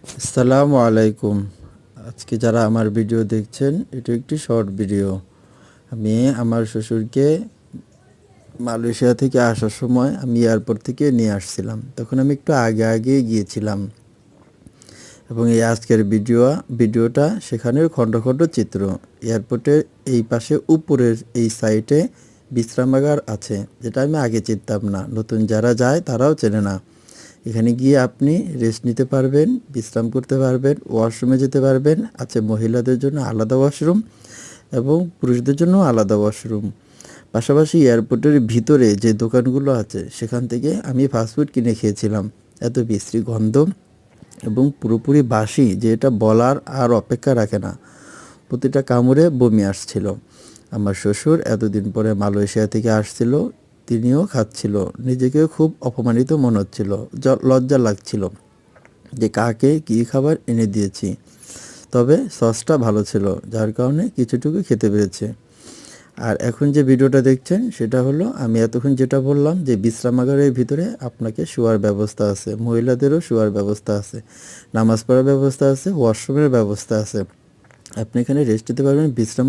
আসসালামু আলাইকুম। আজকে যারা আমার ভিডিও দেখছেন, এটা একটি শর্ট ভিডিও। আমি আমার শ্বশুরকে মালয়েশিয়া থেকে আসার সময় আমি এয়ারপোর্ট থেকে নিয়ে আসছিলাম। তখন আমি একটু আগে গিয়েছিলাম এবং এই আজকের ভিডিওটা সেখানের খণ্ড খণ্ড চিত্র। এয়ারপোর্টের এই পাশে উপরের এই সাইডে বিশ্রামাগার আছে, যেটা আমি আগে চিনতাম না। নতুন যারা যায় তারাও চেনে না। এখানে গিয়ে আপনি রেস্ট নিতে পারবেন, বিশ্রাম করতে পারবেন, ওয়াশরুমে যেতে পারবেন। আছে মহিলাদের জন্য আলাদা ওয়াশরুম এবং পুরুষদের জন্য আলাদা ওয়াশরুম। পাশাপাশি এয়ারপোর্টের ভিতরে যে দোকানগুলো আছে সেখান থেকে আমি ফাস্টফুড কিনে খেয়েছিলাম। এত বিশ্রী গন্ধ এবং পুরোপুরি বাসি যে এটা বলার আর অপেক্ষা রাখে না। প্রতিটা কামড়ে বমি আসছিল। আমার শ্বশুর এতদিন পরে মালয়েশিয়া থেকে আসছিল, তিনিও খাচ্ছিল। নিজেকেও খুব অপমানিত মনে হচ্ছিল, লজ্জা লাগছিল যে কাকে কী খাবার এনে দিয়েছি। তবে সসটা ভালো ছিল, যার কারণে কিছুটুকু খেতে পেরেছে। আর এখন যে ভিডিওটা দেখছেন সেটা হলো আমি এতক্ষণ যেটা বললাম যে বিশ্রামাগারের ভিতরে আপনাকে শোয়ার ব্যবস্থা আছে, মহিলাদেরও শোয়ার ব্যবস্থা আছে, নামাজ পড়ার ব্যবস্থা আছে, ওয়াশরুমের ব্যবস্থা আছে। আপনি এখানে রেস্ট নিতে পারবেন, বিশ্রাম